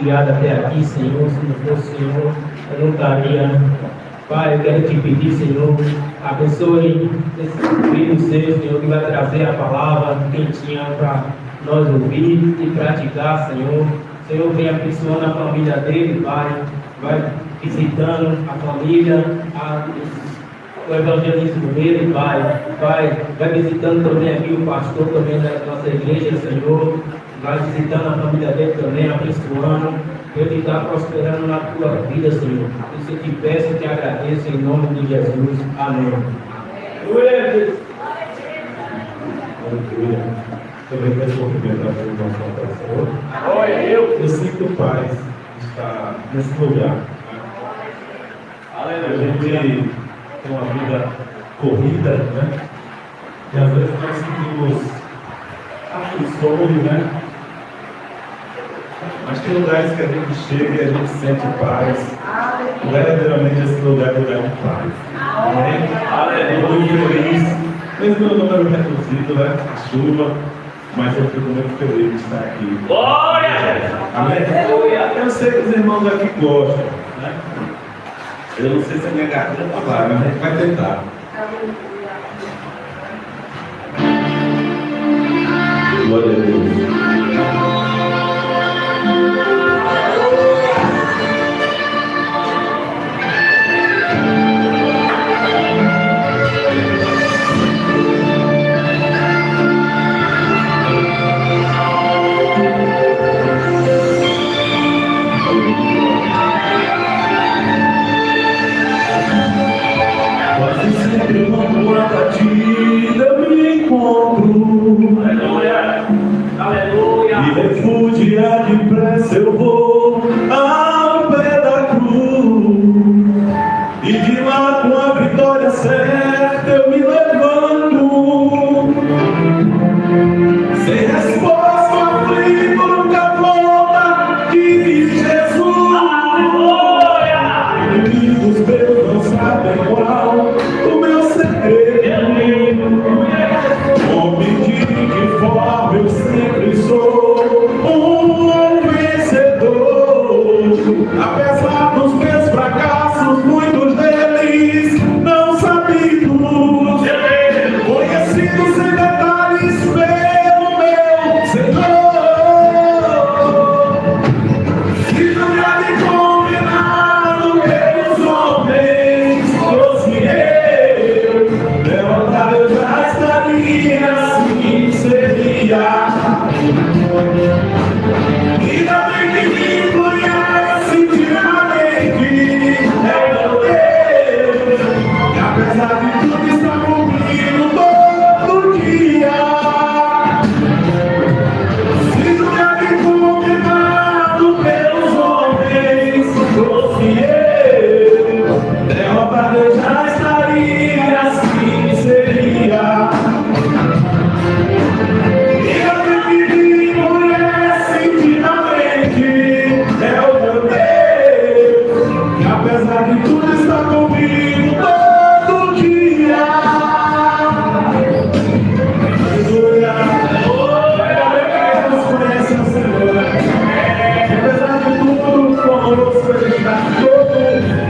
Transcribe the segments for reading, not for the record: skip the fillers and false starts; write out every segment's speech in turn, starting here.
guiado até aqui, Senhor. Se não fosse o Senhor, eu não estaria. Pai, eu quero te pedir, Senhor, abençoe esse filho seu, Senhor, que vai trazer a palavra quentinha para nós ouvir e praticar, Senhor. Senhor, vem abençoando a família dele, Pai. Vai visitando a família, o evangelismo dele, Pai. Vai visitando também aqui o pastor também da nossa igreja, Senhor. Vai visitando a família dele também, abençoando. Ele está prosperando na tua vida, Senhor. Isso eu te peço e te agradeço em nome de Jesus. Amém. Aleluia. Também quero cumprimentar o nosso pastor. Eu sinto paz estar nesse lugar. A gente tem uma vida corrida, né? E às vezes nós sentimos aflições, né? Mas tem lugares que a gente chega e a gente sente paz. Verdadeiramente esse lugar é lugar de paz. Amém? Eu estou muito feliz, mesmo no número reduzido, né? A chuva, mas eu fico muito feliz de estar aqui. Glória! Amém? Eu sei que os irmãos aqui gostam, né? Eu não sei se a minha garganta vai, mas a gente vai tentar. Glória a Deus. E refugiar depressa eu vou ao pé da cruz, e de lá com a vitória certa eu me levanto, sem resposta, aflito, nunca volta, diz Jesus. Inimigos meus não sabem qual o meu segredo. Homem de que forma eu sempre sou um vencedor, apesar dos meus fracassos, muitos deles não sabidos, conhecidos sem detalhes pelo meu Senhor. Se não me combinado pelos homens, fosse eu, derrotado eu já estaria, assim seria. E também que me conhece intimamente é meu Deus, e apesar de tudo está comigo todo dia. Se não é combinado pelos homens, fosse eu, derrotado eu já estaria, assim seria. Apesar de tudo está comigo todo dia. Aleluia. Deus conhece o Senhor. Apesar de tudo, conosco Ele está todo dia.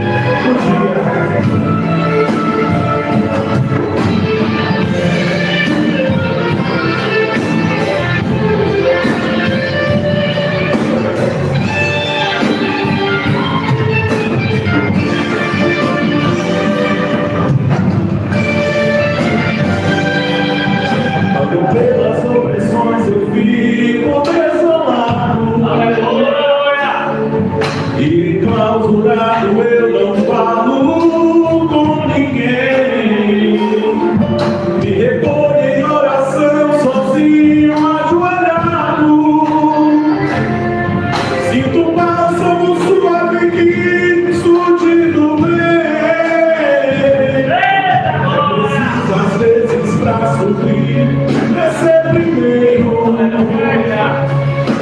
Pelas opressões eu fico desolado, e clausurado eu não falo com ninguém. Me recolho em oração sozinho, ajoelhado. Sinto um bálsamo suave que surge do bem. Preciso às vezes pra sofrer, ser primeiro,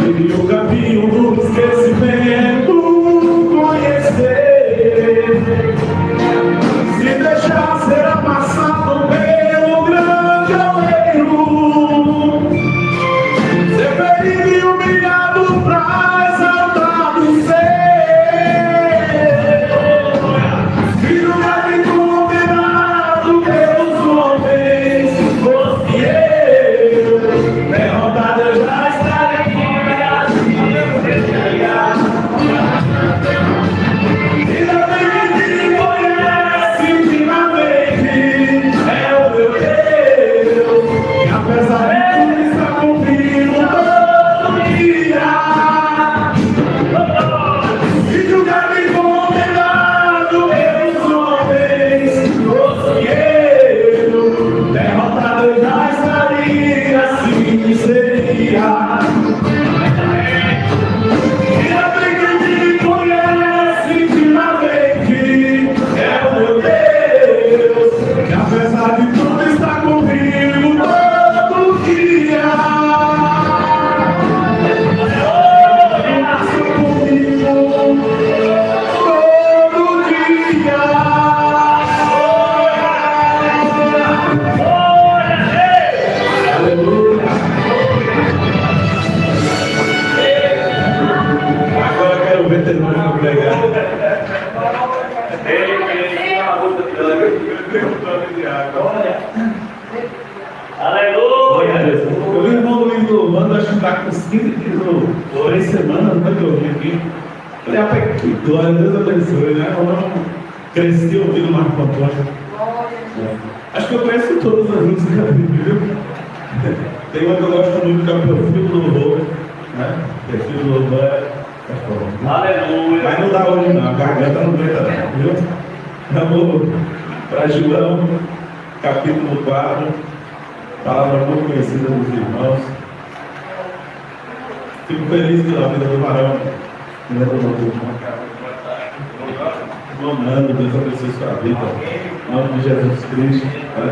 e o caminho do esquecimento conhecer. veterano para pregar. Aleluia! Eu vi o irmão Luiz louvando, acho que está com 15 quilos, 3 semanas, não é que eu vi aqui. Falei, rapaz, que glória, Deus abençoe, né? Eu cresci ouvindo Marco Antônio. Acho que eu conheço todas as músicas da Bíblia, viu? Tem uma que eu gosto muito, que é o Perfil do Louvor, né? Perfil do Louvor é bom. Aleluia! Mas não dá hoje não, a garganta não aguenta não, viu? Vamos para João, capítulo 4, palavra muito conhecida dos irmãos. Fico feliz pela vida do varão, né, Romano, Deus abençoe sua vida, em nome de Jesus Cristo. Né?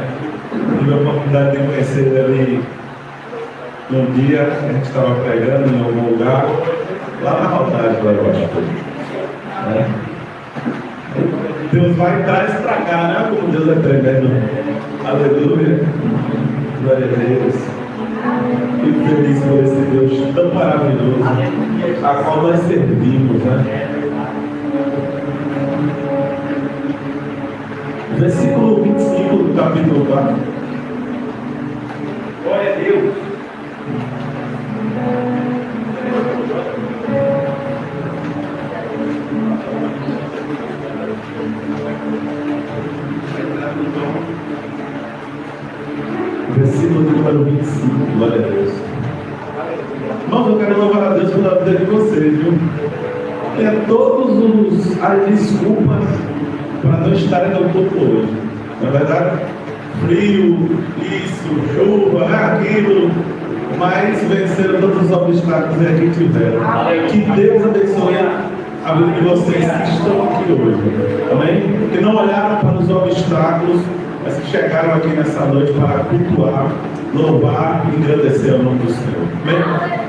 Tive a oportunidade de conhecer ele ali num dia, a gente estava pregando em algum lugar, lá na Rodagem, lá embaixo. Né? Deus vai e traz para cá, né? Como Deus é tremendo. Aleluia. Glória a Deus. Fico feliz por esse Deus tão maravilhoso, a qual nós servimos, né? Versículo 25 do capítulo 4. Glória a Deus! Versículo número 25, glória a Deus. Irmãos, eu quero louvar a Deus pela vida de vocês, viu? É todas as desculpas para não estarem no corpo hoje. Na verdade, frio, isso, chuva, aquilo, mas venceram todos os obstáculos que aqui tiveram. Que Deus abençoe a vida de vocês que estão aqui hoje. Amém? Que não olharam para os obstáculos, mas que chegaram aqui nessa noite para cultuar, louvar e engrandecer o nome do Senhor. Amém?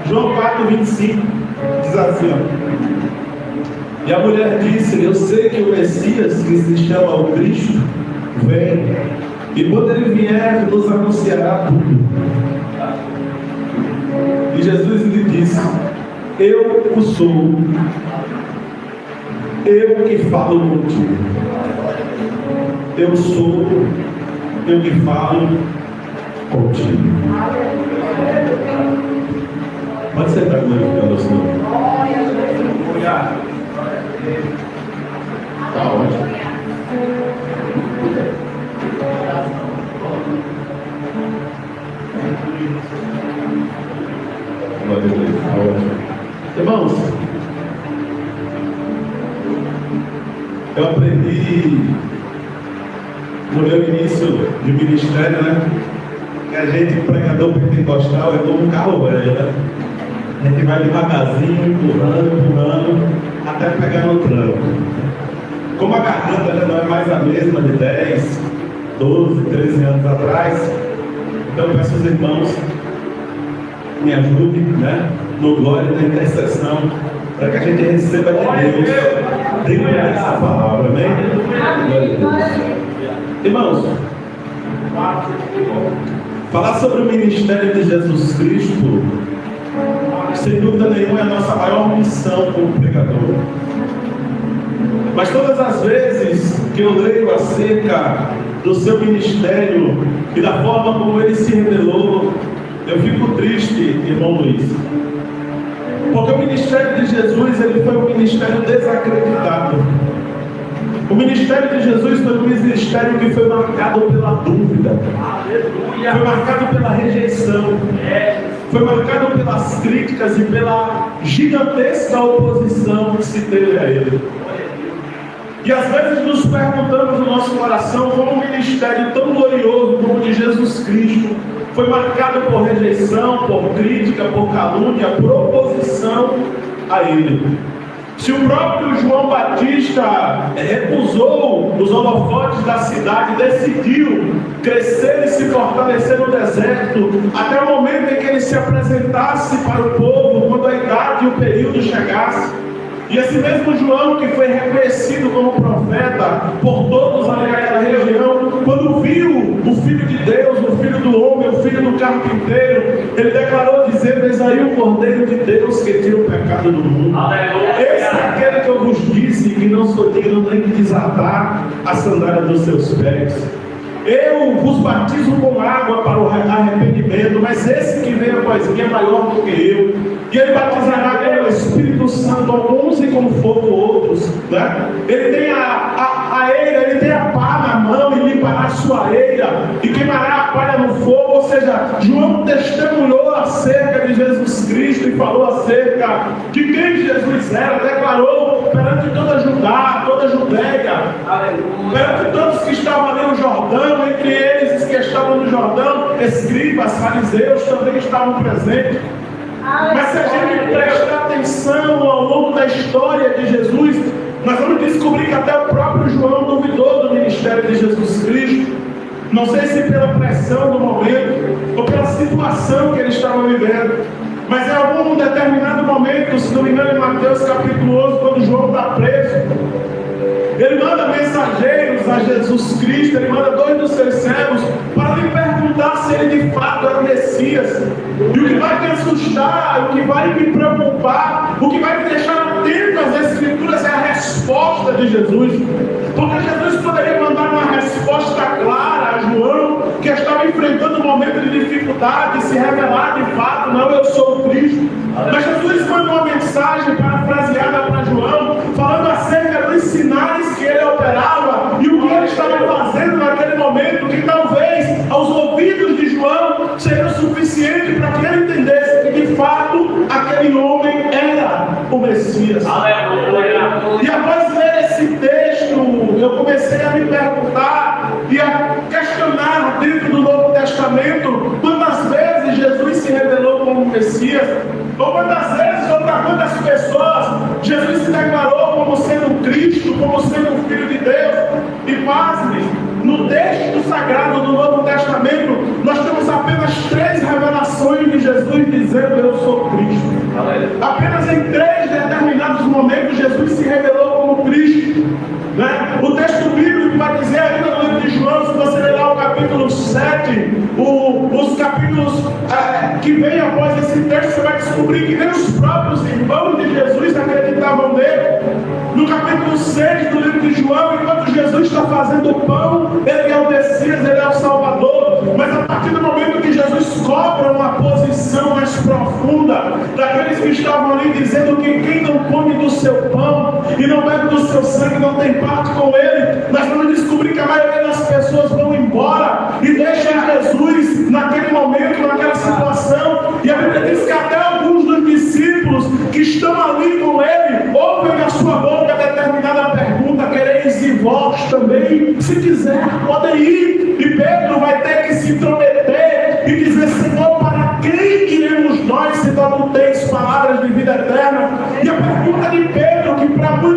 João 4, 25 diz assim, ó. E a mulher disse, eu sei que o Messias, que se chama o Cristo, vem, e quando ele vier, nos anunciará tudo. E Jesus lhe disse, eu o sou, eu que falo contigo. Eu sou, eu que falo contigo. Pode sentar glorificando o Senhor. Está ótimo. Glória a Deus, está ótimo. Irmãos, eu aprendi no meu início de ministério, né? Que a gente, pregador pentecostal, é como um carro velho, né? A gente vai devagarzinho, empurrando, até pegar no tranco. Como a garganta já não é mais a mesma de 10, 12, 13 anos atrás, então eu peço aos irmãos me ajudem, né? No glória da intercessão, para que a gente receba de Deus dentro dessa palavra, amém? Glória a Deus. Irmãos, falar sobre o ministério de Jesus Cristo, sem dúvida nenhuma, é a nossa maior missão como pregador. Mas todas as vezes que eu leio acerca do seu ministério e da forma como ele se revelou, eu fico triste, irmão Luiz. Porque o ministério de Jesus, ele foi um ministério desacreditado. O ministério de Jesus foi um ministério que foi marcado pela dúvida. Foi marcado pela rejeição. Foi marcado pelas críticas e pela gigantesca oposição que se teve a ele. E às vezes nos perguntamos no nosso coração como um ministério tão glorioso como o de Jesus Cristo foi marcado por rejeição, por crítica, por calúnia, por oposição a ele. Se o próprio João Batista recusou os holofotes da cidade, decidiu crescer e se fortalecer no deserto, até o momento em que ele se apresentasse para o povo, quando a idade e o período chegasse. E esse mesmo João, que foi reconhecido como profeta por todos ali naquela região, quando viu o Filho de Deus, o Filho do homem, o Filho do carpinteiro, ele declarou dizendo, eis aí o Cordeiro de Deus que tira o pecado do mundo. Esse é aquele eu vos disse que não sou digno nem de desatar a sandália dos seus pés. Eu vos batizo com água para o arrependimento, mas esse que vem após mim é maior do que eu, e ele batizará com o Espírito Santo alguns e com fogo outros, né? Ele tem a eira, ele tem a pá na mão e limpará a sua eira e queimará a palha no fogo. Ou seja, João testemunhou acerca de Jesus Cristo e falou acerca de quem Jesus era, declarou perante toda Judá, toda Judéia, perante todos que estavam ali no Jordão, entre eles que estavam no Jordão, escribas, fariseus também estavam presentes. Mas se a gente prestar atenção ao longo da história de Jesus, nós vamos descobrir que até o próprio João duvidou do ministério de Jesus Cristo. Não sei se pela pressão do momento ou pela situação que ele estava vivendo, mas em algum determinado momento, se não me engano, em Mateus capítulo 11, quando João está preso, ele manda mensageiros a Jesus Cristo, ele manda 2 dos seus servos para lhe perguntar se ele de fato era o Messias. E o que vai me assustar, o que vai me preocupar, o que vai me deixar atento às Escrituras é a resposta de Jesus. Porque Jesus poderia mandar uma resposta clara a João, que estava enfrentando um momento de dificuldade, se revelar de fato, não, eu sou o Cristo. Mas Jesus manda uma mensagem parafraseada para João, falando acerca dos sinais que ele operava e o que ele estava fazendo naquele momento, que talvez aos ouvidos de João seria o suficiente para que ele entendesse que de fato aquele homem era o Messias. E após ler esse texto, eu comecei a me perguntar e a questionar dentro do Novo Testamento quantas vezes Jesus se revelou como Messias, ou quantas vezes ou para quantas pessoas Jesus se declarou como sendo Cristo, como sendo o Filho de Deus. E pasme, no texto sagrado do Novo Testamento nós temos apenas 3 revelações de Jesus dizendo eu sou Cristo. Apenas em 3 determinados momentos Jesus se revelou como Cristo, né? O texto bíblico vai dizer ainda no livro de João, se você ler lá o capítulo 7, os capítulos que vêm após esse texto, você vai descobrir que nem os próprios irmãos de Jesus acreditavam nele. No capítulo 6 do livro de João, enquanto Jesus está fazendo o pão, ele é o Messias, ele é o Salvador. Mas a partir do momento que Jesus cobra uma posição mais profunda daqueles que estavam ali dizendo que quem não come do seu pão e não bebe do seu sangue não tem parte com ele, nós vamos descobrir que a maioria das pessoas vão embora e deixam Jesus naquele momento, naquela situação. E a Bíblia diz que até alguns dos discípulos que estão ali com ele ouvem na sua boca determinada pergunta: quereis ir vós também? Se quiser, podem ir. E Pedro vai ter que se intrometer e dizer: Senhor, para quem iremos nós se tu não tens palavras de vida eterna? E a pergunta de Pedro, que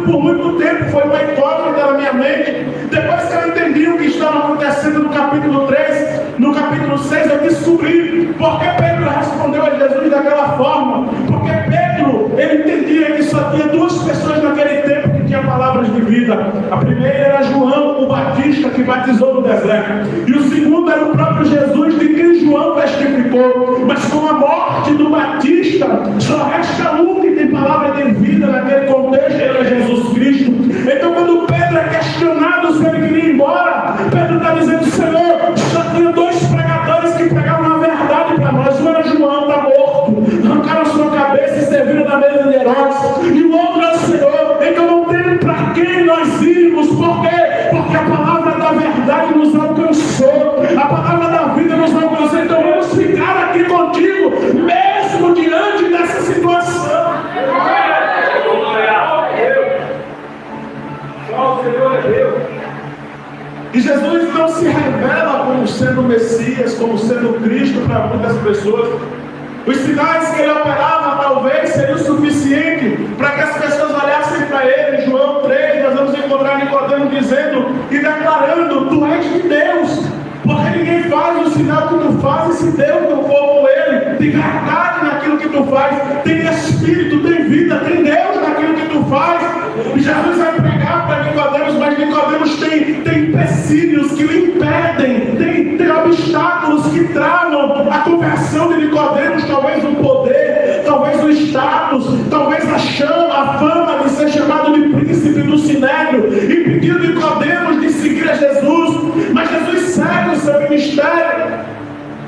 por muito tempo foi uma incógnita na minha mente, depois que eu entendi o que estava acontecendo no capítulo 3, no capítulo 6, eu descobri por que Pedro respondeu a Jesus daquela forma. Porque Pedro, ele entendia que só tinha 2 pessoas naquele tempo que tinham palavras de vida. A primeira era João, o Batista, que batizou no deserto. E o segundo era o próprio Jesus, de quem João testificou. Mas com a morte do Batista, só resta um que tem palavra de vida naquele contexto, era Jesus Cristo. Então, quando Pedro é questionado se ele queria ir embora, Pedro está dizendo: Senhor, só tinha 2 pregadores que pregavam a verdade para nós. Um era João, está morto, arrancaram sua cabeça e serviram na mesa de Herodes. E o outro é o Senhor. Então não tem para quem nós irmos. Por quê? Porque a palavra da verdade nos alcançou, a palavra da vida nos alcançou. Então vamos ficar aqui contigo, mesmo diante dessa situação. E Jesus não se revela como sendo o Messias, como sendo o Cristo para muitas pessoas. Os sinais que ele operava talvez seriam o suficiente para que as pessoas olhassem para ele. Em João 3 nós vamos encontrar Nicodemo dizendo e declarando: tu és de Deus, porque ninguém faz o sinal que tu fazes se Deus não for com ele. Tem verdade naquilo que tu faz, tem espírito, tem vida, tem Deus naquilo que tu faz. E Jesus vai pregar para Nicodemos, mas Nicodemos tem empecilhos que o impedem, tem obstáculos que travam a conversão de Nicodemos. Talvez o poder, talvez o status, talvez a chama, a fama de ser chamado de príncipe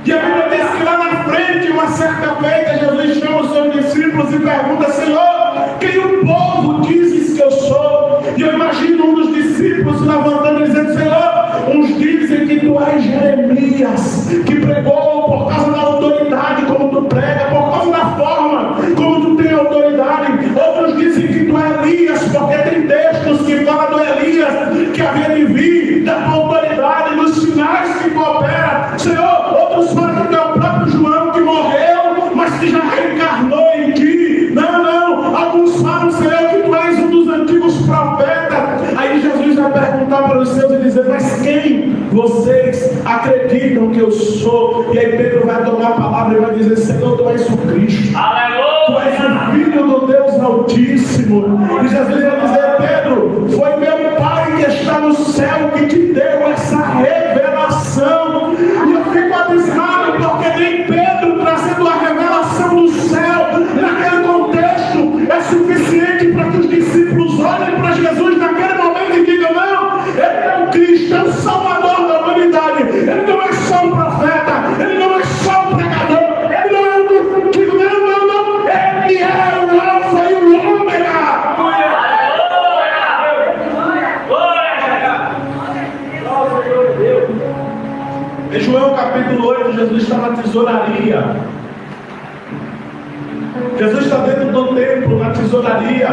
E a Bíblia diz que lá na frente, uma certa feita, Jesus chama os seus discípulos e pergunta: Senhor, quem o povo dizes que eu sou? E eu imagino um dos discípulos se levantando e dizendo: Senhor, uns dizem que tu és Jeremias, que pregou por causa da autoridade como tu prega, por causa da forma como tu tem autoridade. Outros dizem que tu é Elias, porque tem textos que falam do Elias que havia de vir, da tua autoridade, dos sinais que tu opera. Senhor, outros falam que é o próprio João que morreu, mas que já reencarnou em ti. Não, alguns falam, Senhor, que tu és um dos antigos profetas. Aí Jesus vai perguntar para os seus e dizer: mas quem vocês acreditam que eu sou? E aí Pedro vai tomar a palavra e vai dizer: Senhor, tu és o Cristo. Aleluia! Tu és o Filho do Deus Altíssimo. E Jesus vai dizer: Pedro, foi meu Pai que está no céu que te deu essa revelação. E eu fico abismado, porque nem Pedro, trazendo a revelação do céu naquele contexto, é suficiente para que os discípulos olhem para Jesus naquele momento e digam: não, ele é o Cristo, é o Salvador da humanidade. Ele não é só um profeta, ele não é só um pregador, ele não é um antigo, não, ele é o Alfa e o Ômega. Em João capítulo 8, Jesus está na tesouraria. Jesus está dentro do templo, na tesouraria.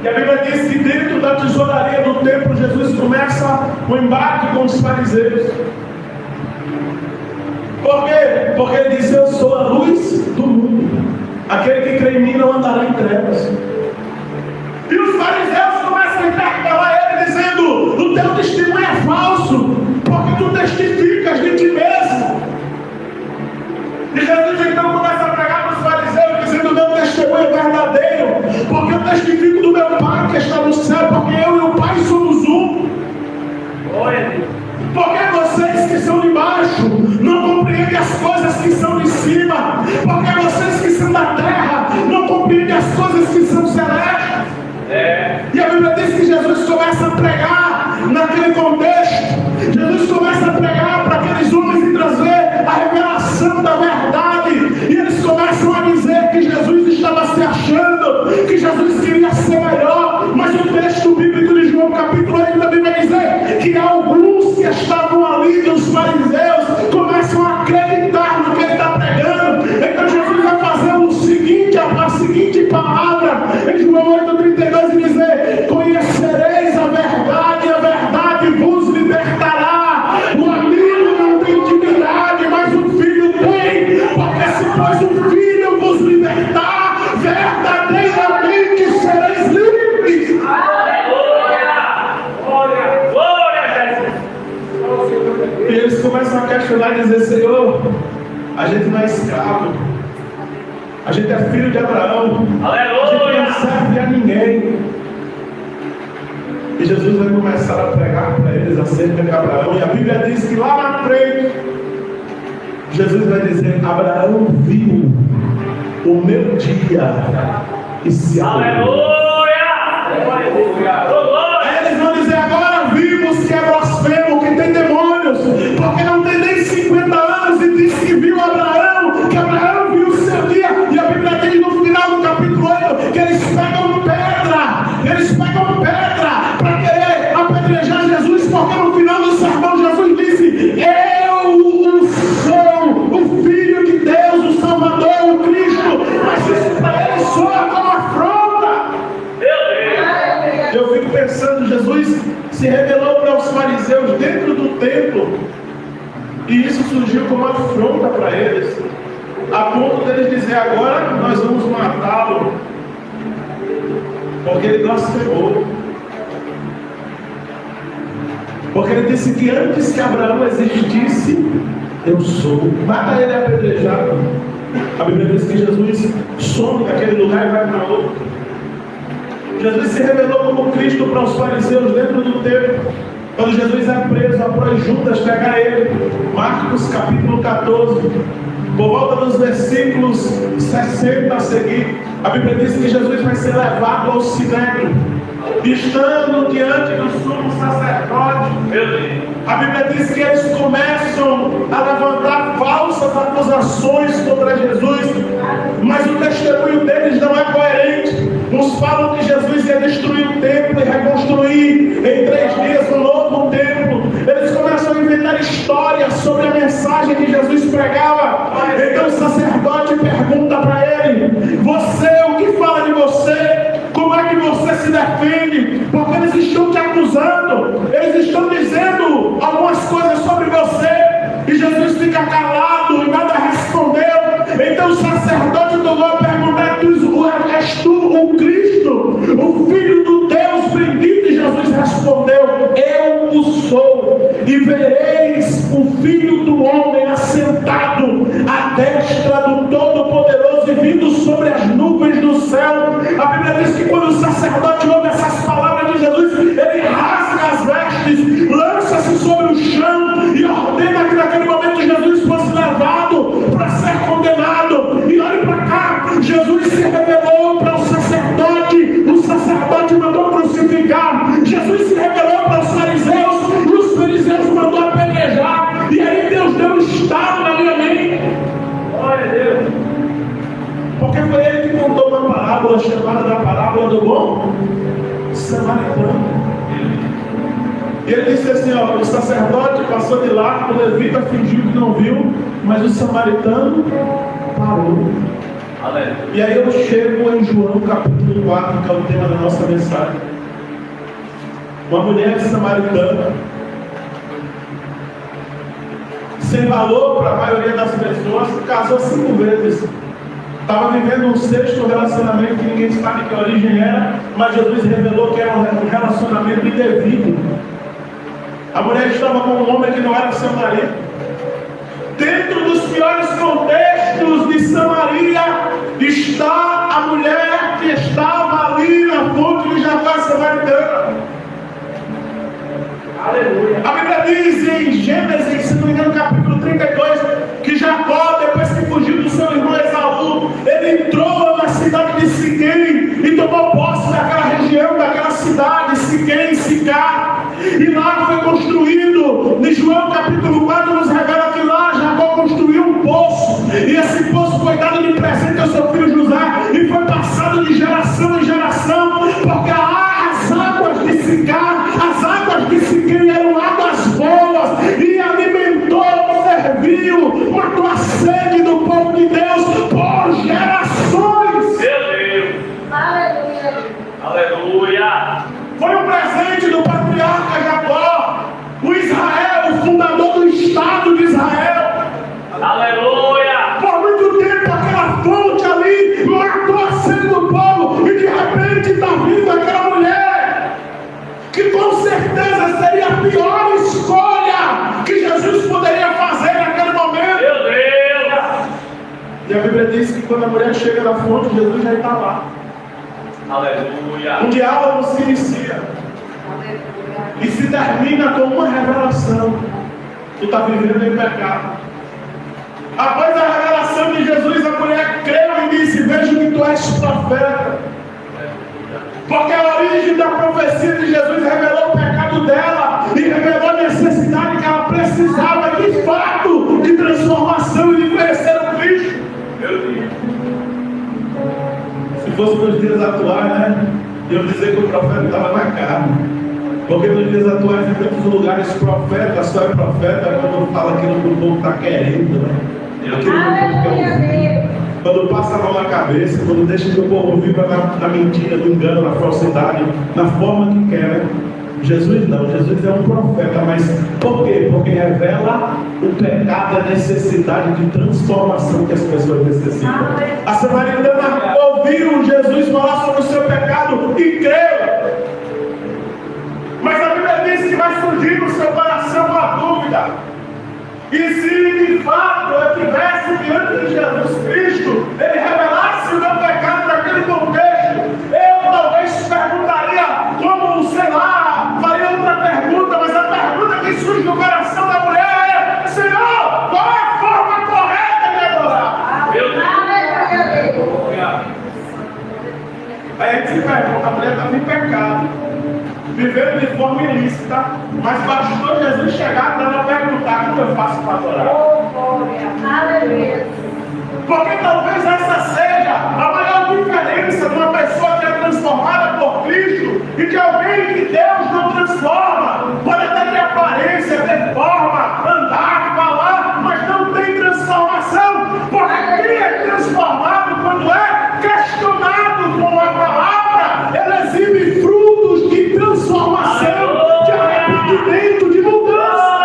E a Bíblia diz que dentro da tesouraria do templo, Jesus começa o embate com os fariseus. Por quê? Porque ele diz: eu sou a luz do mundo. Aquele que crê em mim não andará em trevas. E os fariseus começam a interpelar ele, dizendo: o teu testemunho é falso, porque tu testificas de ti mesmo. E Jesus então começa a pregar para os fariseus, dizendo: meu testemunho é verdadeiro, porque eu testifico do meu Pai que está no céu, porque eu e o Pai somos um. Porque vocês que são de baixo não compreendem as coisas que são de cima, porque vocês que são da terra não compreendem as coisas que são celestes. E a Bíblia diz que Jesus começa a pregar naquele contexto. Jesus começa a pregar para aqueles homens e trazer a revelação da verdade. E eles começam a dizer que Jesus estava se achando, que Jesus queria ser melhor. Mas o texto bíblico de João capítulo 8 também vai dizer que alguns que estavam ali, dos fariseus, começam a acreditar no que ele está pregando. Então Jesus vai fazer o seguinte, a seguinte palavra em João 8,32 e dizer: conhecereis a verdade, e a verdade vos libertará. O amigo não tem intimidade, mas o filho tem, porque se pois o filho vos libertar, verdadeiramente sereis livres. E eles começam a questionar e dizer: Senhor, a gente não é escravo, a gente é filho de Abraão, a gente não serve a ninguém. E Jesus vai começar a pregar para eles acerca de Abraão. E a Bíblia diz que lá na frente, Jesus vai dizer: Abraão viu o meu dia e se alegrou. Aí eles vão dizer: agora vimos que é blasfemo, que tem demônios, porque não tem nem 50 anos e diz que viu Abraão, que Abraão viu o seu dia. E a Bíblia diz no final do capítulo 8 que eles pegam pedra para querer apedrejar Jesus, porque no final do sermão Jesus disse: eu sou o Filho de Deus, o Salvador, o Cristo. Mas isso para eles soa como afronta. Eu fico pensando, Jesus se revelou para os fariseus dentro do templo, e isso surgiu como afronta para eles, a ponto deles dizer: agora nós vamos matá-lo, porque ele blasfemou. Porque ele disse que antes que Abraão existisse, eu sou. Mata ele apedrejado. A Bíblia diz que Jesus some daquele lugar e vai para outro. Jesus se revelou como Cristo para os fariseus dentro do templo. Quando Jesus é preso, após Judas pegar ele, Marcos capítulo 14, por volta dos versículos 60 a seguir, a Bíblia diz que Jesus vai ser levado ao sinédrio. estando diante do sumo sacerdote, a Bíblia diz que eles começam a levantar falsas acusações contra Jesus, mas o testemunho deles não é coerente. Uns falam que Jesus ia destruir o templo e reconstruir em 3 dias um novo templo. Eles começam a inventar histórias sobre a mensagem que Jesus pregava. Então o sacerdote pergunta para ele: você, o que fala de você? Como é que você se defende? Porque eles estão te acusando, eles estão dizendo algumas coisas sobre você, e Jesus fica calado e nada respondeu. Então o sacerdote tomou a pergunta: és tu o Cristo, o Filho do Deus bendito? E Jesus respondeu: eu o sou, e vereis o Filho do Homem assentado à destra do Todo-Poderoso e vindo sobre as nuvens do céu. A Bíblia diz que quando o sacerdote ouve essas palavras de Jesus, ele rasga as vestes, lança-se sobre o chão e ordena que naquele momento Jesus fosse levado para ser condenado. E olhe para cá, Jesus se revelou para o sacerdote mandou crucificar, Jesus se revelou para os fariseus mandou apedrejar, e aí Deus deu um estado na minha mente. Glória a Deus. Porque foi ele que contou uma parábola chamada da parábola do bom samaritano. E ele disse assim: ó, o sacerdote passou de lá, o levita fingiu que não viu, mas o samaritano parou. E aí eu chego em João capítulo 4, que é o tema da nossa mensagem. Uma mulher samaritana, sem valor para a maioria das pessoas, casou 5 vezes. Estava vivendo um 6º relacionamento que ninguém sabe que origem era, mas Jesus revelou que era um relacionamento indevido. A mulher estava com um homem que não era seu marido. Dentro dos piores contextos de Samaria está a mulher que estava ali na fonte de Jafé samaritana. Aleluia. A Bíblia diz em Gênesis, se não me engano, capítulo 32, que Jacó, depois que fugiu do seu irmão Esaú, ele entrou na cidade de Siquém e tomou posse daquela região, daquela cidade, Siquém, Sicá. E lá foi construído, em João capítulo 4 nos revela que lá Jacó construiu um poço, e esse poço foi dado de presente ao seu filho José, e foi passado de geração em geração, porque as águas de Sicá, as águas de Siquém eram águas boas, e alimentou, serviu, matou a sede do povo de Deus por gerações. Meu Deus! Aleluia! Aleluia! Foi um presente do patriarca Jacó, o Israel, o fundador do Estado de Israel. Aleluia! Por muito tempo aquela fonte ali matou a sede do povo, e de repente está vindo aquela mulher que com certeza seria a pior escolha que Jesus poderia fazer naquele momento. Meu Deus! E a Bíblia diz que quando a mulher chega na fonte, Jesus já está lá. Aleluia! O diálogo se inicia e se termina com uma revelação: tu está vivendo em pecado. Após a revelação de Jesus, a mulher creu e disse: vejo que tu és profeta. Porque a origem da profecia de Jesus revelou o pecado dela e revelou a necessidade que ela precisava de fato de transformação e de conhecer o Cristo. Meu Deus! Se fosse nos dias atuais, né? Eu dizer que o profeta estava na carne. Porque nos dias atuais, em muitos lugares, profeta só é profeta quando fala aquilo que o povo está querendo, né? Aquilo que o povo quer ouvir. Quando passa a mão na cabeça, quando deixa que o povo viva na mentira, no engano, na falsidade, na forma que quer. Jesus não, Jesus é um profeta, mas por quê? Porque revela o pecado, a necessidade de transformação que as pessoas necessitam. A samaritana ouviu Jesus falar sobre o seu pecado e creu. Mas a Bíblia diz que vai surgir no seu coração uma dúvida. E se de fato eu estivesse diante de Jesus Cristo, ele revelasse o meu pecado naquele contexto, eu talvez perguntaria, como, sei lá, faria outra pergunta, mas a pergunta que surge no coração da mulher é: Senhor, qual é a forma correta de adorar? Meu Deus! Aí a gente se pergunta: a mulher estava em pecado, vivendo de forma ilícita, mas bastou Jesus chegar para ela perguntar: como eu faço para adorar? Porque talvez essa seja a maior diferença de uma pessoa que é transformada por Cristo e de alguém que Deus não transforma. Pode até ter aparência, ter forma, andar, falar, mas não tem transformação. Porque quem é transformado quando é questionado com a palavra, ele exibe frutos de transformação, de arrependimento, de mudança.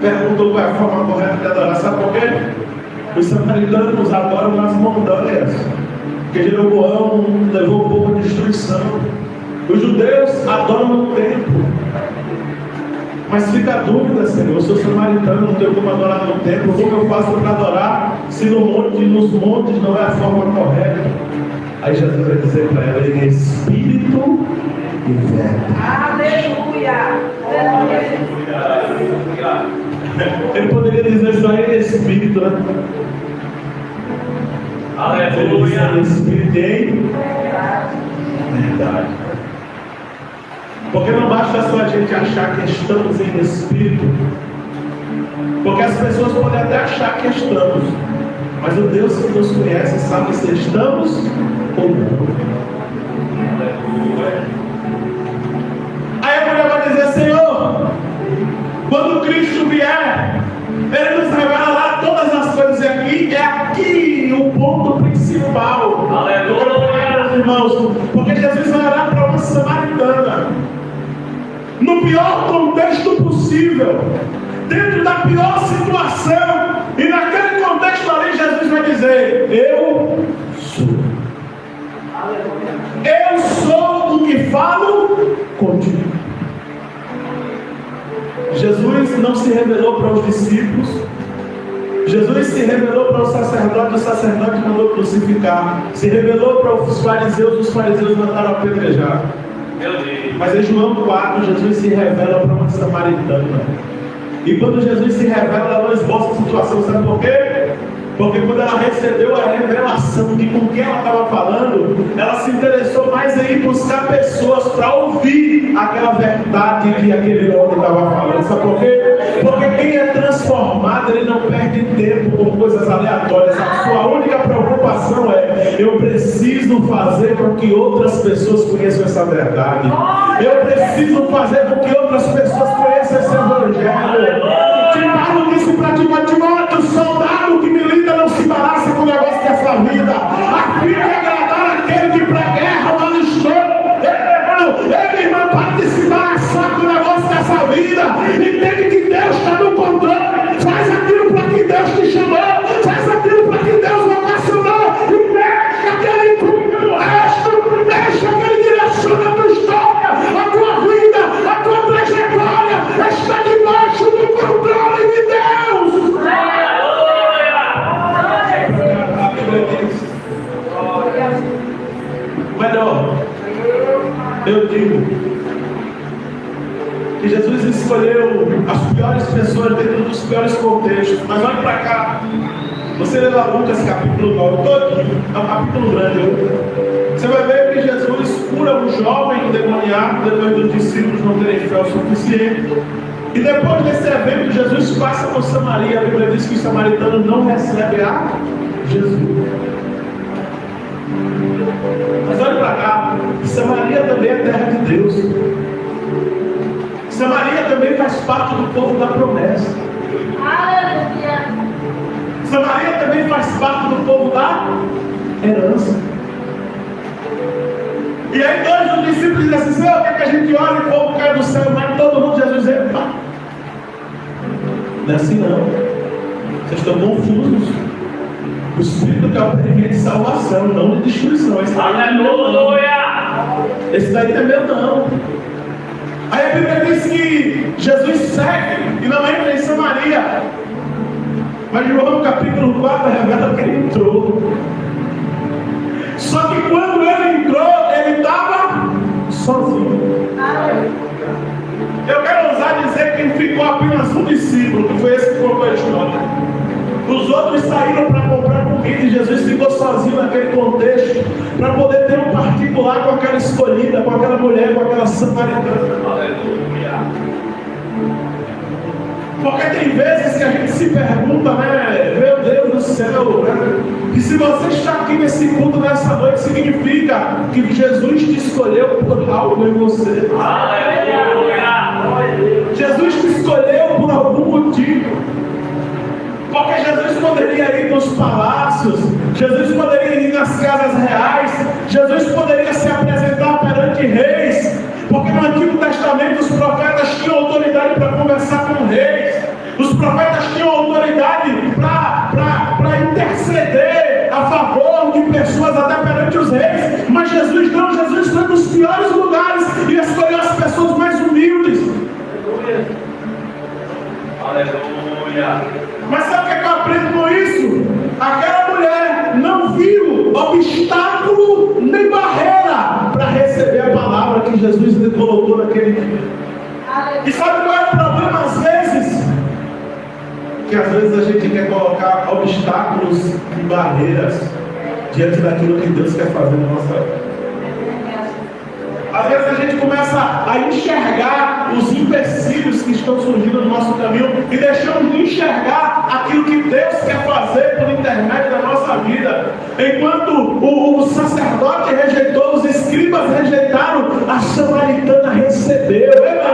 Perguntou qual é a forma correta de adorar. Sabe por quê? Os samaritanos adoram nas montanhas, porque Jeroboão levou o povo à destruição. Os judeus adoram no templo. Mas fica a dúvida, Senhor: eu sou samaritano, não tenho como adorar no templo. Como eu faço para adorar se nos montes não é a forma correta? Aí Jesus vai dizer para ela: em espírito e verdade. Aleluia! Ele poderia dizer só em espírito, né? Aleluia! Em espírito e em verdade. Porque não basta só a gente achar que estamos em espírito. Porque as pessoas podem até achar que estamos, mas o Deus que nos conhece sabe se estamos ou não. Aí a mulher vai dizer: Senhor, quando Cristo vier, Ele nos revela lá todas as coisas. E é aqui o ponto principal. Aleluia! Meus irmãos, porque Jesus vai orar para uma samaritana, no pior contexto possível, dentro da pior situação, e naquele contexto ali Jesus vai dizer: eu sou. Eu sou o que falo contigo. Jesus não se revelou para os discípulos. Jesus se revelou para o sacerdote mandou crucificar. Se revelou para os fariseus mandaram apedrejar. Mas em João 4, Jesus se revela para uma samaritana. E quando Jesus se revela, ela não esboça a situação. Sabe por quê? Porque quando ela recebeu a revelação de com quem ela estava falando, ela se interessou mais em ir buscar pessoas para ouvir aquela verdade que aquele homem estava falando. Sabe por quê? Porque quem é transformado, ele não perde tempo com coisas aleatórias. A sua única preocupação é: eu preciso fazer com que outras pessoas conheçam essa verdade. Eu preciso fazer com que outras pessoas conheçam esse evangelho. Paulo disse para Timóteo: soldado que milita não se embaraça com o negócio dessa vida, a fim de agradar aquele que para a guerra não alistou. Ele, irmão, para de se embaraçar com o negócio dessa vida. Entende que Deus está no controle. Faz aquilo para que Deus te chamou, faz aquilo para que Deus vocacionou, e deixa que Ele cuida do resto, deixa que Ele direciona a tua história, a tua vida, a tua trajetória está debaixo do controle de Deus. Melhor, eu digo que Jesus escolheu as piores pessoas dentro dos piores contextos. Mas olha para cá, você lê lá Lucas capítulo 9, todinho, é um capítulo grande. Você vai ver que Jesus cura um jovem endemoniado depois dos discípulos não terem fé o suficiente. E depois desse evento, Jesus passa por Samaria. A Bíblia diz que os samaritanos não recebem a Jesus. Mas olha para cá, Samaria também é terra de Deus. Samaria também faz parte do povo da promessa. Samaria também faz parte do povo da herança. E aí dois dos discípulos dizem assim: Senhor, quer que a gente ore e o povo cai do céu? Mas todo mundo, Jesus diz: epa, não é assim não. Vocês estão confusos. O Espírito quer oferecer de salvação, não de destruição. Aleluia! Esse daí não é meu não. Aí a Bíblia diz que Jesus segue e não entra em Samaria. Mas João capítulo 4 revela que ele entrou. Só que quando ele entrou, ele estava sozinho. Eu quero ousar dizer que ficou apenas um discípulo, que foi esse que contou a história. Os outros saíram para comprar lá com aquela escolhida, com aquela mulher, com aquela samaritana. Aleluia. Porque tem vezes que a gente se pergunta, né? Meu Deus do céu, né? E se você está aqui nesse culto nessa noite, significa que Jesus te escolheu por algo em você. Aleluia. Jesus te escolheu por algum motivo. Porque Jesus poderia ir nos palácios, Jesus poderia ir nas casas reais, Jesus poderia se apresentar perante reis, porque no Antigo Testamento os profetas tinham autoridade para conversar com reis, os profetas tinham autoridade para interceder a favor de pessoas até perante os reis, mas Jesus não, Jesus foi nos piores lugares e escolheu as pessoas mais humildes. Aleluia. Mas sabe o que eu aprendo com isso? Aquela mulher não viu obstáculo nem barreira para receber a palavra que Jesus lhe colocou naquele dia. E sabe qual é o problema às vezes? Que às vezes a gente quer colocar obstáculos e barreiras diante daquilo que Deus quer fazer na nossa vida. Às vezes a gente começa a enxergar os empecilhos que estão surgindo no nosso caminho e deixamos de enxergar aquilo que Deus quer fazer por intermédio da nossa vida. Enquanto o sacerdote rejeitou, os escribas rejeitaram, a samaritana recebeu. Meu irmão,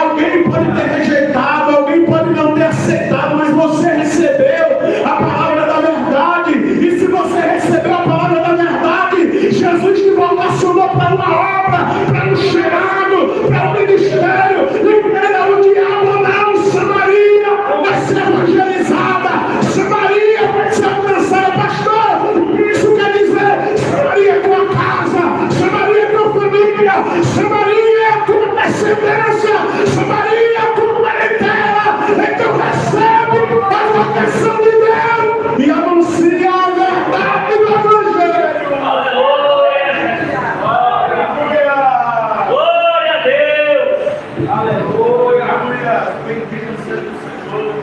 alguém pode ter rejeitado, alguém pode não ter aceitado, mas você recebeu a palavra da verdade. E se você recebeu a palavra da verdade, Jesus te vocacionou para uma obra, para um chamado, para um ministério. Não entenda o diabo não. Samaria vai ser evangelizada, Samaria vai ser alcançada. Pastor, o que isso quer dizer? Samaria é tua casa, Samaria é tua família, Samaria é tua descendência, Samaria é tua parentela. Então recebe a vocação de Deus e anuncia a verdade do Evangelho. Glória a Deus. Aleluia. Bendito seja o Senhor.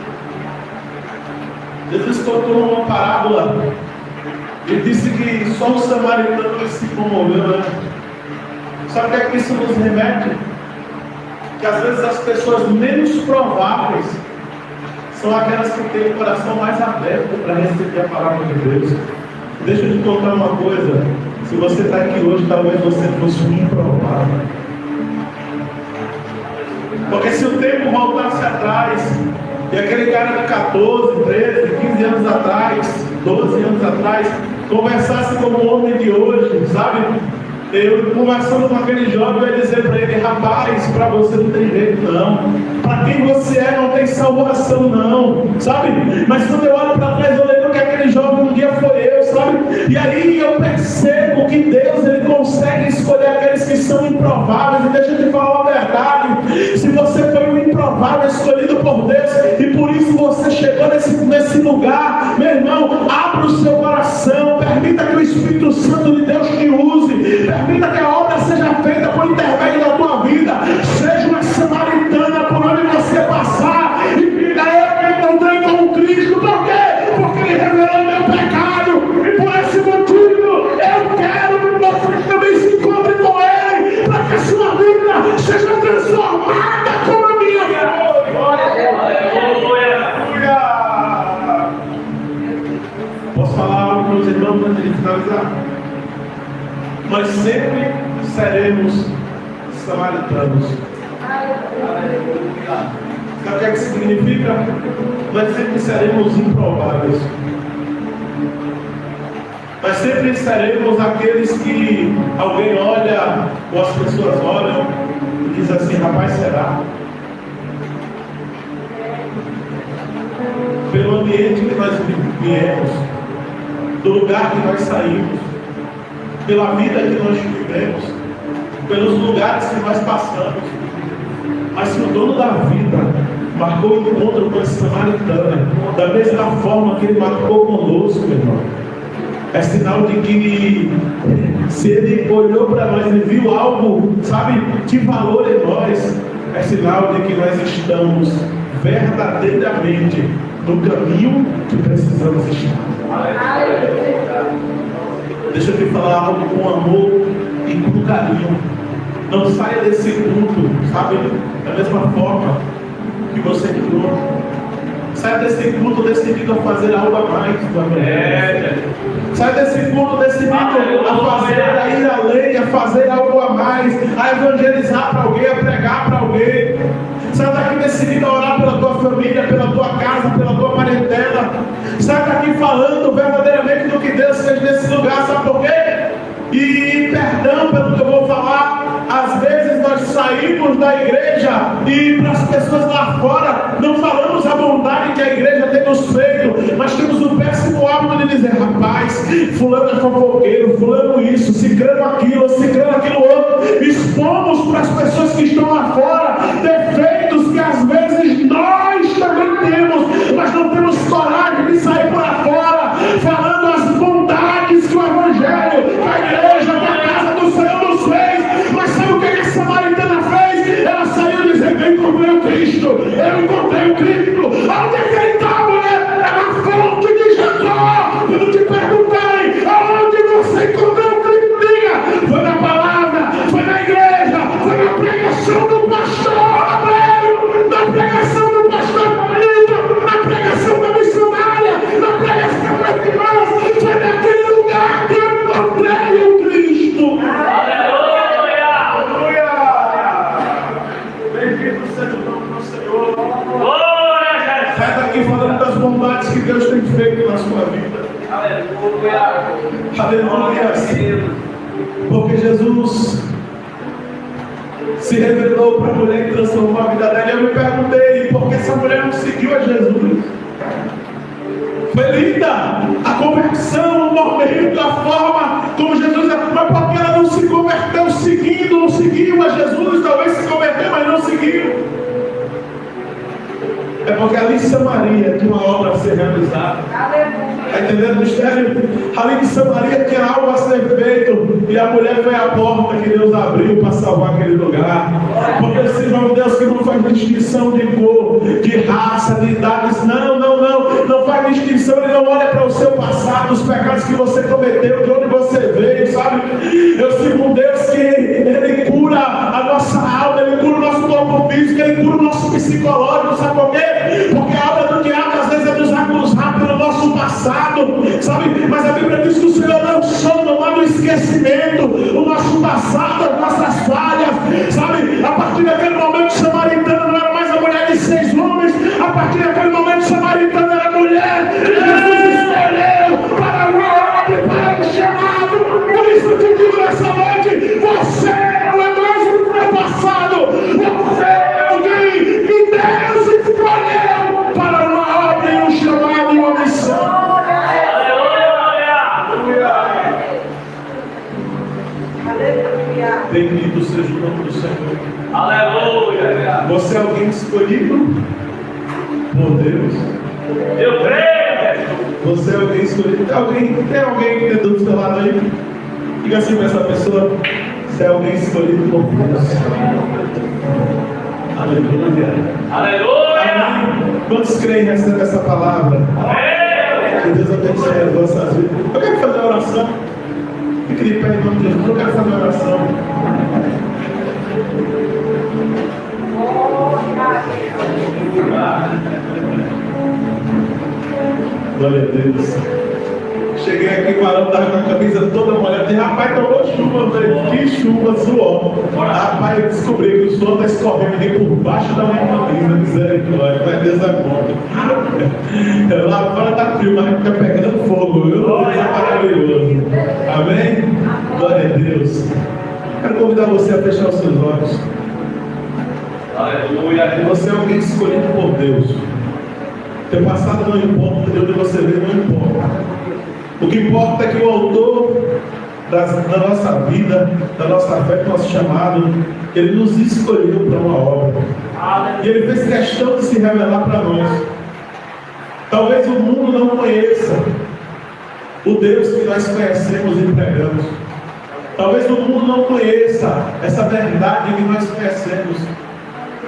Jesus contou uma parábola. Ele disse que só o samaritano se comoveu, né? Sabe o que é que isso nos remete? Que às vezes as pessoas menos prováveis são aquelas que têm o coração mais aberto para receber a palavra de Deus. Deixa eu te contar uma coisa. Se você está aqui hoje, talvez você fosse um improvável. Porque se o tempo voltasse atrás, e aquele cara de 14, 13, 15 anos atrás, 12 anos atrás, conversasse como o homem de hoje, sabe? Eu conversando com aquele jovem, eu ia dizer para ele: rapaz, para você não tem jeito não, para quem você é não tem salvação não, sabe? Mas quando eu olho para trás, eu lembro que aquele jovem um dia foi eu, sabe? E aí eu percebo que Deus, Ele consegue escolher aqueles que são improváveis. E deixa eu te falar uma verdade: se você foi um improvável escolhido por Deus, e por isso você chegou nesse lugar, meu irmão, abra o seu coração, permita que o Espírito Santo de Deus te use, permita que a obra seja feita por intermédio da tua vida. Seja uma samaritana por onde você passar, e diga: eu me encontrei com Cristo. Por quê? Porque Ele revelou meu pecado, e por esse motivo eu quero que você também se encontre com Ele, para que a sua vida seja transformada como a minha vida. Posso falar algo para os irmãos antes de finalizar? Nós sempre seremos samaritanos. Sabe o que é que significa? Nós sempre seremos improváveis. Nós sempre seremos aqueles que alguém olha, ou as pessoas olham e diz assim: rapaz, será? Pelo ambiente que nós viemos, do lugar que nós saímos, pela vida que nós vivemos, pelos lugares que nós passamos. Mas se o dono da vida marcou o encontro com esse samaritano, da mesma forma que ele marcou conosco, meu irmão, é sinal de que se ele olhou para nós e viu algo, sabe, de valor em nós, é sinal de que nós estamos verdadeiramente no caminho que precisamos estar. Deixa eu te falar algo com amor e com carinho. Não saia desse culto, sabe? Da mesma forma que você entrou. Saia desse culto decidido a fazer algo a mais do Evangelho. Sai desse culto decidido a fazer, a ir além, a fazer algo a mais, a evangelizar para alguém, a pregar para alguém. Sai daqui decidido a orar pela tua família, pela tua casa, pela tua parentela. Sai daqui falando verdadeiramente do que Deus fez nesse lugar, sabe por quê? E perdão pelo que eu vou falar. Às vezes nós saímos da igreja e para as pessoas lá fora não falamos a bondade que a igreja tem nos feito, mas temos o péssimo hábito de dizer: rapaz, fulano é fofoqueiro, fulano isso, ciclano aquilo outro. Expomos para as pessoas que estão lá fora defeitos que às vezes nós também temos, mas não temos coragem de sair por lá fora falando as bondades que o Evangelho, que a igreja, que a casa do Senhor nos fez. Mas sabe o que a samaritana fez? Ela saiu dizendo: eu encontrei o Cristo, eu encontrei o Cristo. Onde é que ele está, mulher? É na fonte de Jacó. Quando te perguntarem aonde você encontrou o Cristo, diga: foi na palavra, foi na igreja, foi na pregação do pastor Abreu, na pregação do pastor Paulino, na pregação da missionária, na pregação das irmãs. Foi naquele lugar que eu encontrei o Cristo. Bendito seja o nome do Senhor. Sai daqui falando das bondades que Deus tem feito na sua vida. Aleluia. Porque Jesus se revelou para a mulher e transformou a vida dela. E eu me perguntei: por que essa mulher não seguiu a Jesus? Foi linda a conversão, o momento, a forma como Jesus, mas porque ela não se converteu seguindo, não seguiu a Jesus, talvez se converteu, mas não seguiu. É porque ali em Samaria tinha uma obra a ser realizada. Está entendendo o mistério? Ali em Samaria tinha algo a ser feito. E a mulher foi a porta que Deus abriu para salvar aquele lugar. Porque esse irmão Deus que não faz distinção de cor, de raça, de idades. Não faz distinção. Ele não olha para o seu passado, os pecados que você cometeu, de onde você veio, sabe? Eu sigo um Deus que Ele cura a nossa alma, Ele cura o nosso corpo físico, Ele cura o nosso psicológico, sabe por quê? Porque a obra do diabo às vezes é nos acusar pelo nosso passado, sabe? Mas a Bíblia diz que o Senhor não soma, não há no esquecimento o nosso passado, as nossas falhas, sabe? A partir daquele momento, samaritano não era mais a mulher de 6 homens, a partir daquele momento, samaritano era a mulher que Jesus escolheu para o homem, para o chamado. Por isso eu te digo nessa noite: você não é mais o teu passado, você é alguém que Deus escolheu para uma obra e um chamado e uma missão. Bendito seja o nome do Senhor. Aleluia. Você é alguém escolhido por Deus. Eu creio. Você é alguém escolhido. Tem alguém que tem do seu lado aí? Diga assim para essa pessoa: você é alguém escolhido por Deus. Aleluia. Aleluia. Quantos creem nessa palavra? Que Deus abençoe as vossas vidas. Eu quero fazer uma oração. Fique de pé em nome de Jesus. Eu quero fazer uma oração. Glória a Deus. Cheguei aqui, o Arão estava com a camisa toda molhada. Disse: rapaz, tomou chuva, velho. Que chuva, suor. Rapaz, eu descobri que o suor está escorrendo aqui por baixo da minha camisa. Misericórdia, mas Deus é bom. Lá fora está frio, mas fica pegando fogo. Deus é maravilhoso. Amém? Glória a Deus. Quero convidar você a fechar os seus olhos. Aleluia. Você é alguém escolhido por Deus. Teu passado não importa, de onde você veio não importa. O que importa é que o autor da nossa vida, da nossa fé, do nosso chamado, Ele nos escolheu para uma obra. E Ele fez questão de se revelar para nós. Talvez o mundo não conheça o Deus que nós conhecemos e pregamos. Talvez o mundo não conheça essa verdade que nós conhecemos.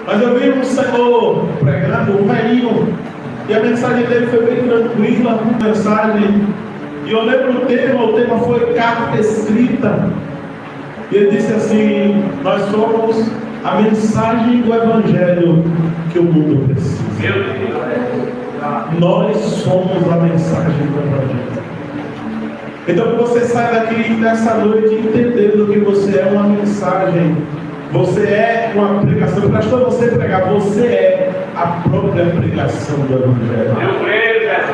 Mas eu vi um Senhor pregando, um velhinho, e a mensagem dele foi bem tranquila, uma mensagem E eu lembro o tema foi carta escrita. E ele disse assim: nós somos a mensagem do Evangelho que o mundo precisa. Nós somos a mensagem do Evangelho. Então que você sai daqui nessa noite entendendo que você é uma mensagem. Você é uma pregação. Pastor, você pregar, você é a própria pregação do Evangelho.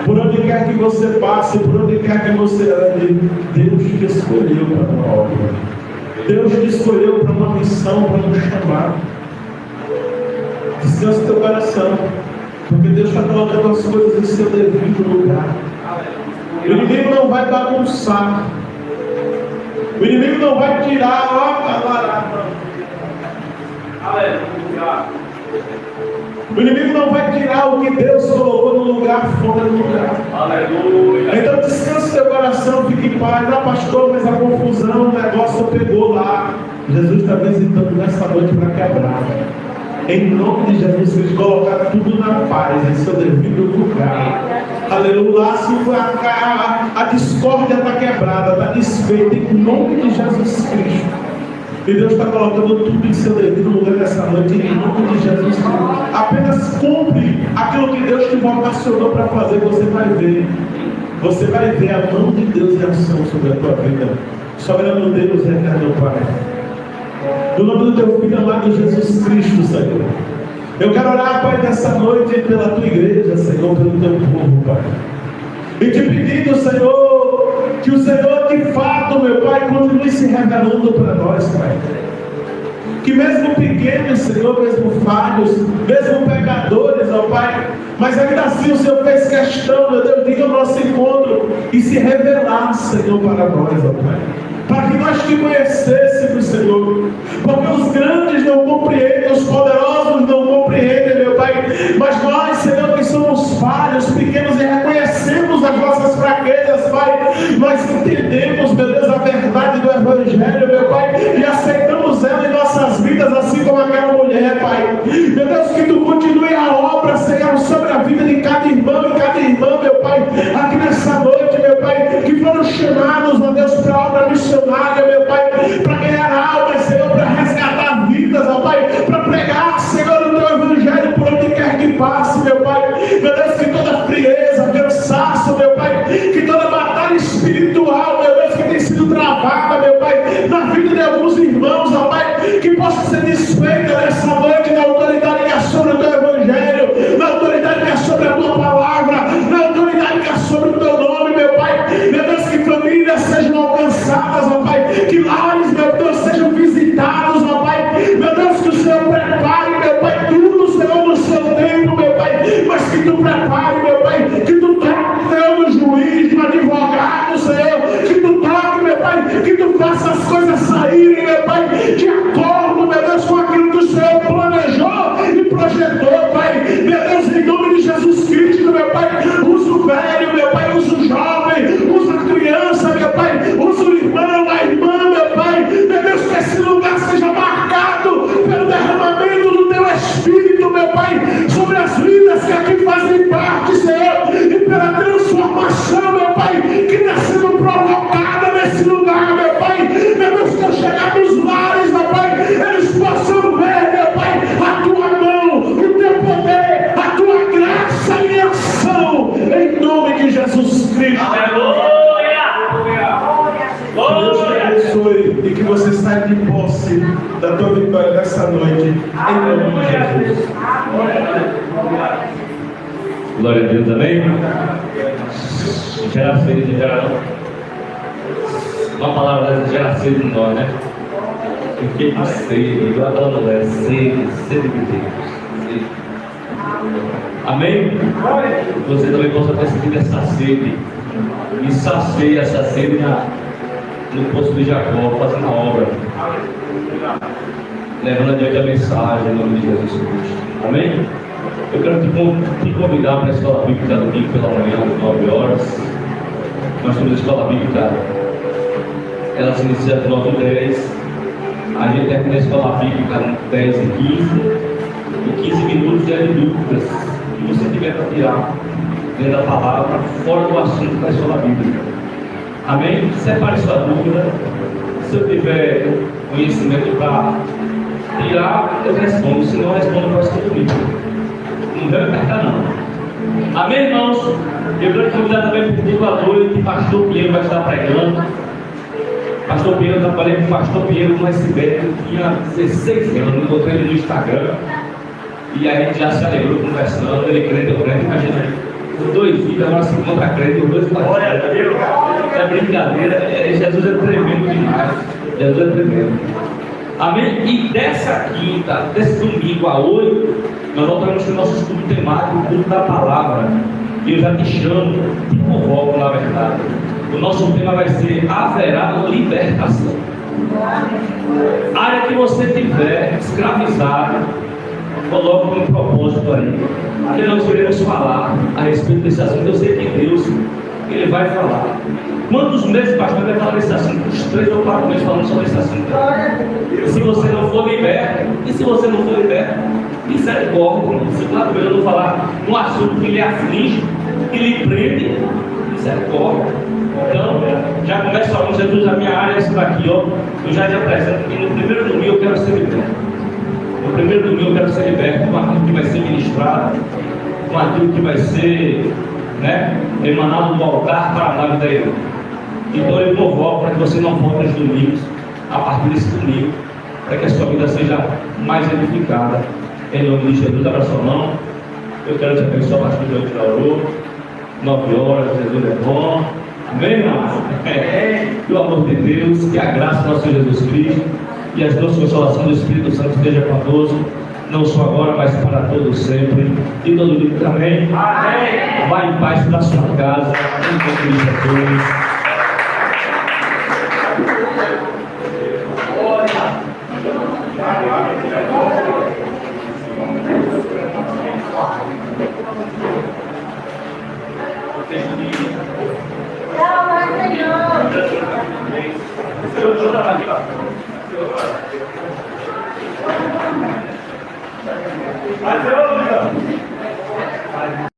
Por onde quer que você passe, por onde quer que você ande, Deus te escolheu para uma obra. Deus te escolheu para uma missão, para um chamado. Descansa teu coração, porque Deus está colocando as coisas em seu devido lugar. O inimigo não vai bagunçar. O inimigo não vai tirar, o inimigo não vai tirar o que Deus colocou no lugar fora do lugar. Aleluia. Então descanse teu coração, fique em paz. Ah, pastor, mas a confusão, o negócio pegou lá. Jesus está visitando nessa noite para quebrar. Em nome de Jesus, Cristo, colocar tudo na paz, em seu devido lugar. Aleluia. A discórdia está quebrada, está desfeita, em nome de Jesus Cristo. E Deus está colocando tudo em seu devido lugar nessa noite, em nome de Jesus Cristo. Apenas cumpre aquilo que Deus te vocacionou para fazer, você vai ver. Você vai ver a mão de Deus em ação sobre a tua vida. Soberano Deus, eterno Pai. No nome do teu Filho amado Jesus Cristo, Senhor. Eu quero orar, Pai, nessa noite pela tua igreja, Senhor, pelo teu povo, Pai. E te pedindo, Senhor, que o Senhor de fato, meu Pai, continue se revelando para nós, Pai. Que mesmo pequenos, Senhor, mesmo falhos, mesmo pecadores, ó Pai, mas ainda assim o Senhor fez questão, meu Deus, de ir ao nosso encontro e se revelar, Senhor, para nós, ó Pai. Para que nós te conhecêssemos, Senhor. Porque os grandes não compreendem, os poderosos não compreendem, meu Pai. Mas nós, Senhor, que somos falhos, pequenos e reconhecemos as nossas fraquezas, Pai, nós entendemos, meu Deus, a verdade do Evangelho, meu Pai, e aceitamos ela em nossas vidas, assim como aquela mulher, Pai. Meu Deus, que tu continue a obra, Senhor, sobre a vida de cada irmão e cada irmã, meu Pai, aqui nessa noite, meu Pai, que foram chamados, meu Deus, para a obra missionária, meu Pai, para ganhar almas, Senhor, para resgatar vidas, ó Pai, para pregar, Senhor, o teu Evangelho por onde quer que passe, meu Pai. Meu Deus, que toda frieza, cansaço, meu Pai, que toda batalha espiritual, meu Deus, que tem sido travada, meu Pai, na vida de alguns irmãos, ó Pai, que possa ser desfeita nessa noite na autoridade que é sobre o teu Evangelho, na autoridade que é sobre a tua palavra, na autoridade que é sobre o teu nome, meu Pai. Meu Deus, que famílias sejam alcançadas, ó Pai, que lares, meu Deus, sejam visitados, ó Pai. Meu Deus, que o Senhor prepare, meu Pai, tudo, Senhor, no seu tempo, meu Pai, mas que tu prepare, meu Pai, que tu toque, Senhor, no juiz, no advogado, Senhor, que tu toque, meu Pai, que tu faça as coisas saírem, meu Pai, de acordo, meu Deus, com aquilo que o Senhor planejou e projetou, Pai. Meu Deus, em nome de Jesus Cristo, meu Pai, usa o velho, meu Pai, usa o jovem, usa a criança, meu Pai, usa o irmão, a irmã, meu Pai. Meu Deus, que esse lugar seja marcado pelo derramamento do teu Espírito, meu Pai, sobre as vidas que aqui fazem parte, Senhor, e pela transformação, meu Pai, que está sendo provocada nesse lugar, meu Pai. Meu Deus, que eu chegar nos lares, meu Pai, eles possam ver, meu Pai, a tua mão, o teu poder, a tua graça em ação, em nome de Jesus Cristo. Aleluia! Deus te abençoe e que você saia de posse da tua vitória nessa noite, em nome de Jesus. Glória a Deus, amém? Gera sede, uma palavra gera sede em nós, né? Fiquei com sede, igual aquela mulher, sede de Deus. Amém? Você também possa perceber essa sede e sacia essa sede no poço de Jacó, fazendo a obra, levando adiante a mensagem em nome de Jesus Cristo. Amém? Eu quero te convidar para a escola bíblica domingo pela manhã, às 9 horas. Nós temos a escola bíblica, ela se inicia às 9h10. A gente termina a escola bíblica 10h15. E 15 minutos é de dúvidas que você tiver para tirar dentro da palavra, fora do assunto da escola bíblica. Amém? Separe sua dúvida. Se eu tiver conhecimento para tirar, eu respondo. Se não, eu respondo para o domingo. Não deve apertar, não. Amém, irmãos? Eu quero convidar também para o culto à noite. Pastor Pinheiro vai estar pregando. Pastor Pinheiro, eu trabalhei com o Pastor Pinheiro no SBT. Eu tinha 16 anos. Eu encontrei ele no Instagram. E a gente já se alegrou conversando. Ele crente, eu crente. Imagina, os dois filhos agora se encontram crente. Os dois partidos. É brincadeira. Jesus é tremendo demais. Jesus é tremendo. Amém? E dessa quinta, desse domingo a 8, nós voltamos no nosso estudo temático, o culto da palavra. E eu já te chamo, te convoco na verdade. O nosso tema vai ser haverá libertação. A área que você tiver escravizado, coloque um propósito aí. Que nós queremos falar a respeito desse assunto. Eu sei que Deus, Ele vai falar. Quantos meses, pastor, vai falar desse assunto? Uns 3 ou 4 meses falando sobre esse assunto. E se você não for liberto, misericórdia. Se claro, eu não falar um assunto que lhe aflige, que lhe prende, misericórdia. Então, já começa falando, Jesus, a minha área é essa daqui, ó. Eu já te apresento que no primeiro domingo eu quero ser liberto. No primeiro domingo eu quero ser liberto com aquilo que vai ser ministrado, com aquilo que vai ser, emanado do altar para a vida dele. Então eu convoco para que você não volte aos domingos, a partir desse domingo, para que a sua vida seja mais edificada. Em nome de Jesus, abra sua mão. Eu quero te abençoar, pastor de hoje já orou. 9 horas, Jesus é bom. Amém, irmãos? Pelo amor de Deus, que a graça do nosso Senhor Jesus Cristo e as duas consolações do Espírito Santo esteja conosco, não só agora, mas para todos sempre. E todo mundo também. Amém. Vá em paz para a sua casa. Em nome de Jesus.